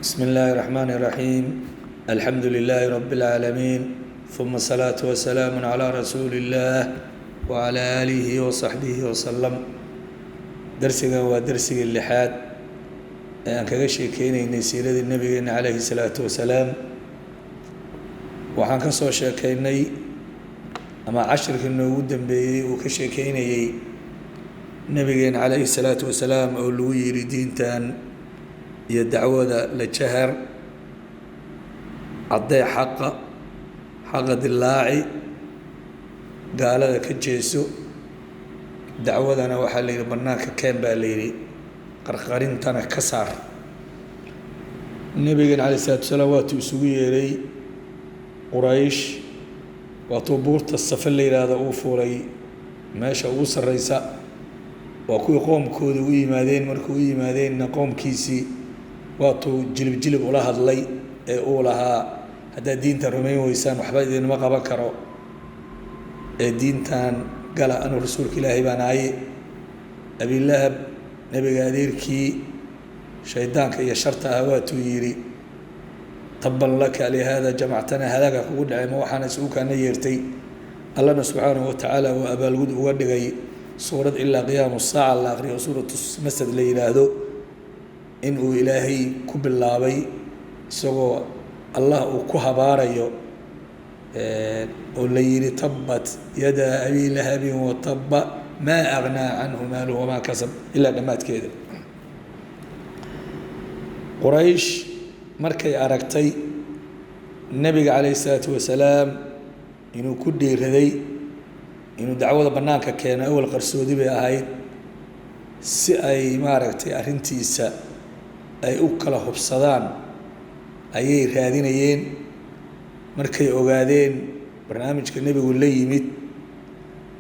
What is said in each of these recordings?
بسم الله الرحمن الرحيم الحمد لله رب العالمين ثم الصلاة والسلام على رسول الله وعلى آله وصحبه وسلم درسنا ودرسي اللحاد أن كغشي كيني سيرة النبي عليه الصلاة والسلام وحان كسو شاكيني أما عشر كنو ودن بي وكشي كيني نبي عليه الصلاة والسلام أولوي يريدين تان iyo dacwada la jahar cadday xaqa dilaaci gaalada ka jeeso dacwadana waxaa la yidhi bannaanka keen baa la yidhi qarqarintana ka saar nabigan calayhi salaatu wasalaam waatuu isugu yeeray quraysh waatuu buurta safa la yidhaahdo uu fuulay meesha ugu sarraysa waa kuwii qoomkooda u yimaadeen markuu u yimaadeenna qoomkiisii waatuu jilib ula hadlay ee uu lahaa haddaad diinta rumayn weysaan waxba idinma qaban karo ee diintan gala anuu rasuulka ilaahay baan ahaye abilahab nebiga adeerkii shaydaanka iyo sharta ah waatuu yidhi tabban laka lihaada jamactana halaga kugu dhacay ma waxaana isugu kaana yeertay allana subxaanahu watacaala uu abaalgud uga dhigay suurad ilaa qiyaamu saaca la aqriyo suuratu masad la yidhaahdo in uu ilaahay ku bilaabay isagoo allah uu ku habaarayo oo la yidhi tabbat yada abi lahabin wa tabba maa aghnaa canhu maaluhu wamaa kasab ilaa dhammaadkeeda quraysh markay aragtay nebiga calayhi salaatu wasalaam inuu ku dhiiraday inuu dacwada bannaanka keeno awal qarsoodi bay ahayd si ay maaragtay arrintiisa ay u kala hubsadaan ayay raadinayeen markay ogaadeen barnaamijka nebigu la yimid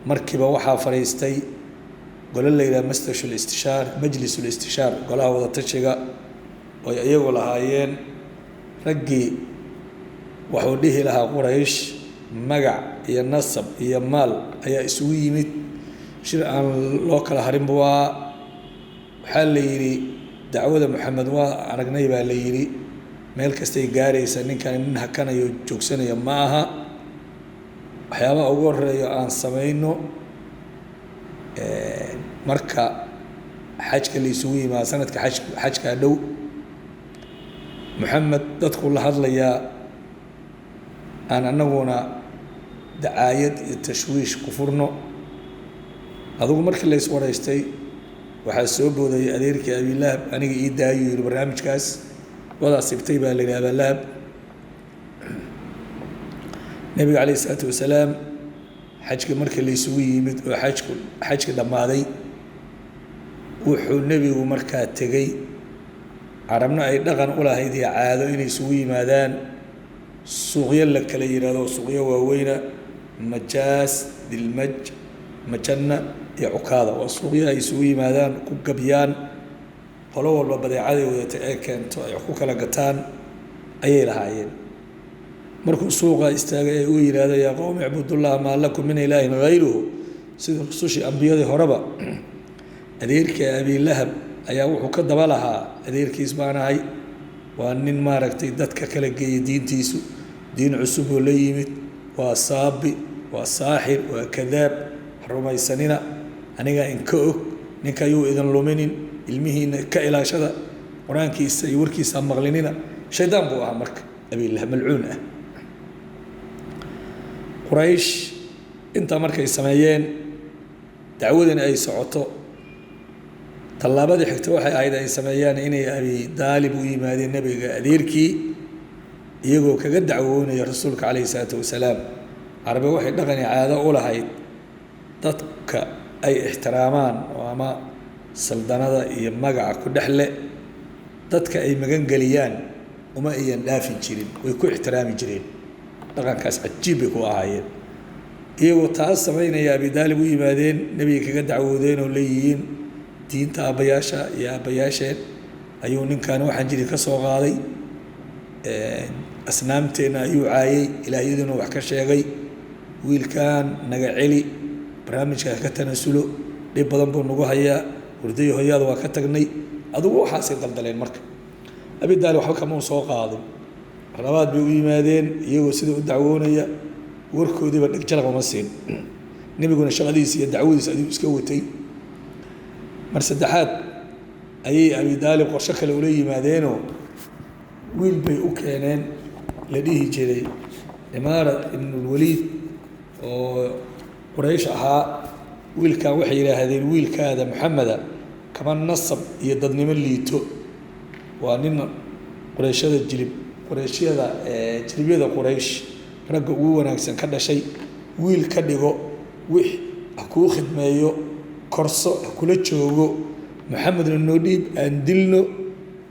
markiiba waxaa fadhiistay golo la yidhaha majlisul istishaar golaha wadatashiga oo ay iyagu lahaayeen raggii wuxuu dhihi lahaa quraysh magac iyo nasab iyo maal ayaa isugu yimid shir aan loo kala harinba waxaa la yidhi dacwada maxamed waa aragnay baa la yidhi meel kastay gaaraysa ninkan nin hakanayo joogsanayo ma aha waxyaabaha ugu horeeyo aan samayno marka xajka la isugu yimaado sanadka xajkaa dhow maxamed dadku la hadlayaa aan annaguna dacaayad iyo tashwiish ku furno adugu markii la iswaraystay waxaa soo boodayay adeerkii abilahab aniga ii daayuu yidhi barnaamijkaas wadaa sibtay baa la yidhi abalahab nebiga calayhi isalaatu wasalaam xajka markii la isugu yimid oo xajka dhammaaday wuxuu nebigu markaa tegey carabna ay dhaqan u lahayd iyo caado inay isugu yimaadaan suuqyo la kala yidhaahdo suuqyo waaweyna majaas dilmaj majanna iyo cukaada waa suuqyo ay isugu yimaadaan ku gabyaan qolo walba badeecaday wadatay ay keento ay ku kala gataan ayay lahaayeen markuu suuqa istaagay ay u yidhaahdo yaa qowmi icbudullaha maa lakum min ilaahin hayruhu sida rusushii ambiyadii horeba adeerkii abilahab ayaa wuxuu ka daba lahaa adeerkiis baan ahay waa nin maaragtay dadka kala geeyay diintiisu diin cusub oo la yimid waa saabi waa saaxir waa kadaab rumaysanina aniga in ka og ninka ayuu idin luminin ilmihiina ka ilaashada qur-aankiisa iyo warkiisa maqlinina shaydaan buu ahaa marka abilahab malcuun ah quraysh intaa markay sameeyeen dacwadani ay socoto tallaabadii xigta waxay ahayd ay sameeyaan inay abi daalib u yimaadeen nebiga adeerkii iyagoo kaga dacwoonaya rasuulka calayhi salaatu wasalaam carabi waxay dhaqani caado u lahayd dadka ay ixtiraamaan oo ama saldanada iyo magaca ku dhexle dadka ay magangeliyaan uma ayan dhaafin jirin way ku ixtiraami jireen dhaqankaas cajiib bay ku ahaayeen iyagoo taas samaynaya abi daalib u yimaadeen nebiga kaga dacwoodeen oo leeyihiin diinta aabbayaasha iyo aabbayaasheen ayuu ninkan waxaan jiri ka soo qaaday asnaamteenna ayuu caayay ilaahyaduna wax ka sheegay wiilkan naga celi barnaamijkaas ka tanasulo dhib badan buu nagu hayaa hurdayo hoyaada waa ka tagnay adugu waxaasay daldaleen marka abi daalib waxba kama soo qaadin labaad bay u yimaadeen iyagoo sida u dacwoonaya warkoodiiba dhegjalaq uma siin nebiguna shaqadiisa iyo dacwadiisa ayuu iska watay mar saddexaad ayay abi daalib qorsho kale ula yimaadeenoo wiil bay u keeneen la dhihi jiray imaarat ibnulwaliid oo quraysh ahaa wiilkan waxay yidhaahdeen wiilkaada maxameda kama nasab iyo dadnimo liito waa nin qurayshada jilibyada quraysh ragga ugu wanaagsan ka dhashay wiil ka dhigo wix ha kuu khidmeeyo korso ha kula joogo maxamedna noo dhiib aan dilno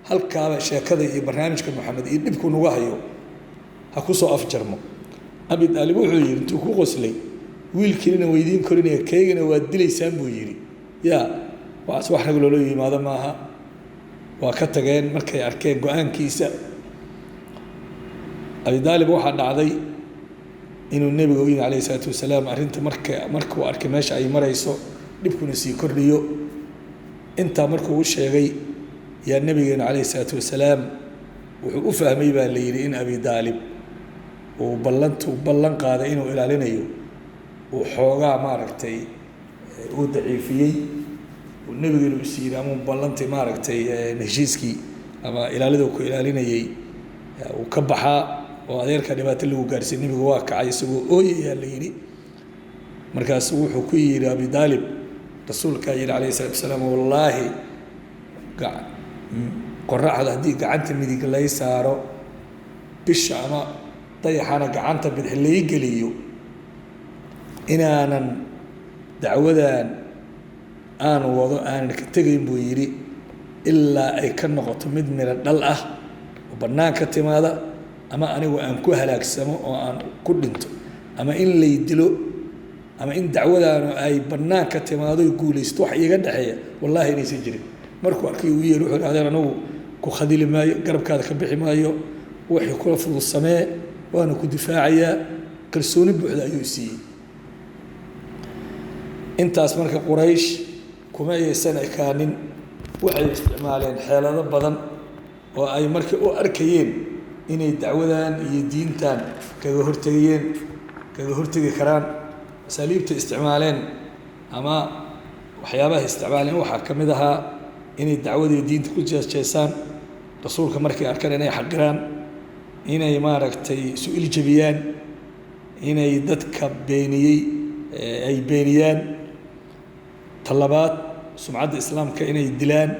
halkaaba sheekada iyo barnaamijka maxamed iyo dhibku nagu hayo ha ku soo afjarmo abi daalib wuxuu yidhi intuu ku qoslay wiilkiinina weydiin korinaya kaygana waa dilaysaan buu yidhi yaa waas wax rag loola yimaado maaha waa ka tageen markay arkeen go-aankiisa abi daalib waxaa dhacday inuu nebiga u yimi calayhi salaatu wasalaam arrinta markuu arkay meesha ay marayso dhibkuna sii kordhiyo intaa markuu u sheegay yaa nebigeena calayhi salaatu wasalaam wuxuu u fahmay baa la yidhi in abi daalib uu ballan qaaday inuu ilaalinayo uu xoogaa maaragtay uu daciifiyey uu nebigeenu is yidhi ama ballantay maaragtay heshiiskii ama ilaalida ku ilaalinayay uu ka baxaa oo adeerka dhibaato lagu gaarsiiyey nebigu waa kacay isagoo ooyayaa la yidhi markaasuu wuxuu ku yidhi abi daalib rasuulkaa yidhi calayhi salaatu wasalaam wallaahi qoraxda haddii gacanta midig lay saaro bisha ama dayaxana gacanta bidix lay geliyo inaanan dacwadan aan wado aanan ka tegayn buu yidhi ilaa ay ka noqoto mid miro dhal ah oo bannaan ka timaada ama anigu aan ku halaagsamo oo aan ku dhinto ama in lay dilo ama in dacwadaanu ay bannaan ka timaado guulaysto wax iiga dhexeeya wallaahi inaysan jirin markuu arkay uu yeeri wuxuu dhahdeen anagu ku khadili maayo garabkaada ka bixi maayo wixii kula fudud samee waana ku difaacayaa kalsooni buuxda ayuu siiyey intaas marka quraysh kuma ayaysan ekaanin waxay isticmaaleen xeelado badan oo ay markii u arkayeen inay dacwadan iyo diintan kaga hortegi karaan asaaliibta isticmaaleen ama waxyaabaha isticmaaleen waxaa ka mid ahaa inay dacwadii diinta ku jeesjeesaan rasuulka markay arkaan inay xaqiraan inay maaragtay su-il jebiyaan inay dadka ay beeniyaan talabaad sumcadda islaamka inay dilaan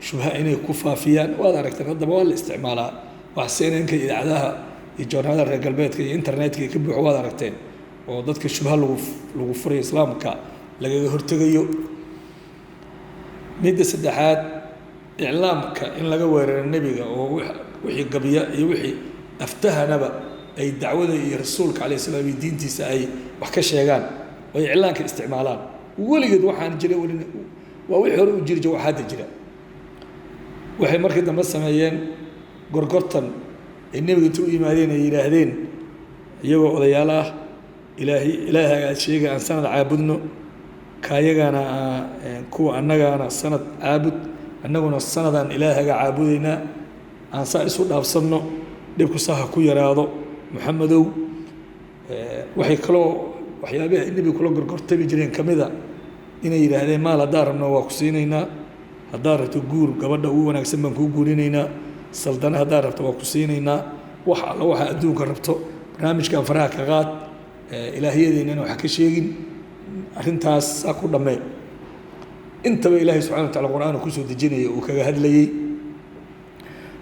shubha inay ku faafiyaan waad aragteen haddaba waa la isticmaalaa wax CNN-ka iyo idaacadaha iyo joornaalada reer galbeedka iyo internetka ka buuxo waad aragteen oo dadka shubha lagu furayo islaamka lagaga hortegayo midda saddexaad iclaamka in laga weeraro nebiga oo wixii gabya iyo wixii aftahanaba ay dacwada iyo rasuulka calayhi salaam iyo diintiisa ay wax ka sheegaan oo ay iclaanka isticmaalaan weligeed waxaan jiray waa wixii hore u jiri jira wax hadda jira waxay markii dambe sameeyeen gorgortan ay nebiga inta u yimaadeen ay yidhaahdeen iyagoo odayaal ah ilaahaga aad sheegay aan sanad caabudno kaayagana kuwa annagaana sanad caabud annaguna sanadaan ilaahaga caabudaynaa aan saa isu dhaafsanno dhibku saha ku yaraado maxamedow waxay kaloo waxyaabaha ay nebiga kula gorgortami jireen ka mida inay yidhaahdeen maal haddaan rabno waa ku siinaynaa haddaan rabto guur gabadha ugu wanaagsan baan kuu guurinaynaa saldana haddaan rabto waa ku siinaynaa wax alla waxaa adduunka rabto barnaamijkan faraha ka qaad ilaahyadeennana waxa ka sheegin arrintaas saa ku dhammee intaba ilaahay subxana wa tacala qur-aanka kusoo dejinaya uu kaga hadlayey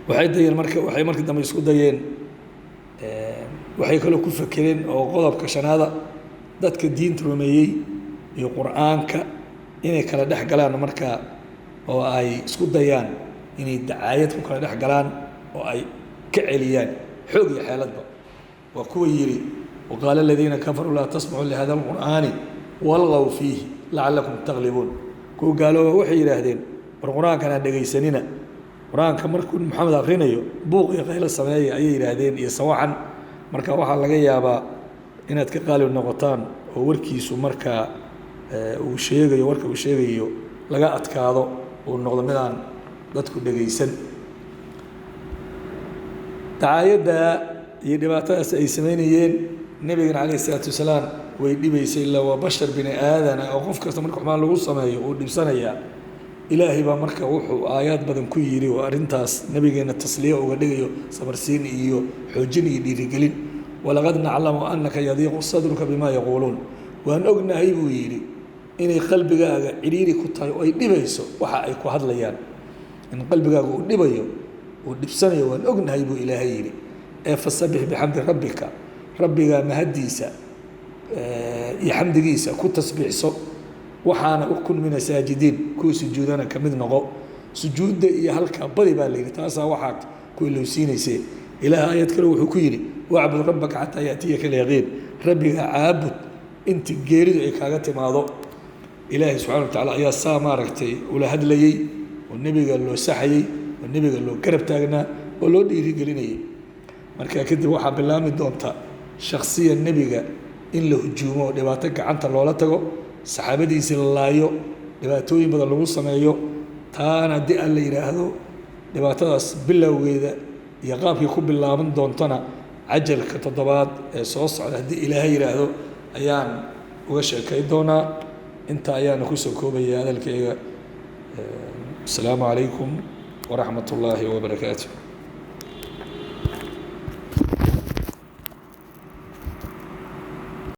waxay markii dambe isku dayeen waxay kaloo ku fakereen oo qodobka shanaada dadka diinta rumeeyey iyo qur-aanka inay kala dhex galaan markaa oo ay isku dayaan inay dacaayad ku kala dhex galaan oo ay ka celiyaan xoog iyo xeeladba waa kuwa yidhi waqaala aladiina kafaruu laa tasmacuu lihada alqur'aani walgaw fiihi lacalakum taglibuun kuwa gaalooba waxay yidhaahdeen war qur-aankan aan dhegaysanina qur-aanka markuu maxamed akrinayo buuq iyo qaylo sameeya ayay yidhaahdeen iyo sawaxan marka waxaa laga yaabaa inaad ka qaalib noqotaan oo warkiisu markaa warka uu sheegayo laga adkaado uu noqdo midaan dadku dhegaysan dacaayadda iyo dhibaatadaas ay samaynayeen nebigana calayhi salaatu wasalaam way dhibaysay ilaa waa bashar bini aadana oo qof kasta marka xumaan lagu sameeyo uu dhibsanayaa ilaahay baa marka wuxuu aayaad badan ku yidhi oo arrintaas nebigeena tasliya uga dhigayo sabarsiin iyo xoojin iyo dhiirigelin walaqad naclamu annaka yadiiqu sadruka bimaa yaquuluun waan ognahay buu yidhi inay qalbigaaga cidhiiri ku tahay oo ay dhibayso waxa ay ku hadlayaan in qalbigaaga uu dhibayo uu dhibsanayo waan ognahay buu ilaahay yidhi ee fasabbix bixamdi rabbika rabbigaa mahaddiisa iyo xamdigiisa ku tasbiixso waxaana u kun mina saajidiin kuwa sujuudana ka mid noqo sujuudda iyo halka badi baa la yidhi taasaa waxaad ku ilowsiinaysee ilaah aayad kale wuxuu ku yidhi wacbud rabbaka xataa yaatiyaka alyaqiin rabbigaa caabud inti geeridu ay kaaga timaado ilaahay subxana wa tacaala ayaa saa maaragtay ula hadlayey oo nebiga loo saxayey oo nebiga loo garab taagnaa oo loo dhiirigelinayay markaa kadib waxaa bilaabmi doonta shaksiya nebiga in la hujuumo oo dhibaato gacanta loola tago saxaabadiisii la laayo dhibaatooyin badan lagu sameeyo taana haddii aan la yidhaahdo dhibaatadaas bilowgeeda iyo qaabkii ku bilaaban doontana cajalka 7 ee soo socda haddii ilaahay yidhaahdo ayaan uga sheekay doonaa inta ayaana kusoo koobaya hadalkayga asalaamu calaykum waraxmat ullaahi wabarakaatu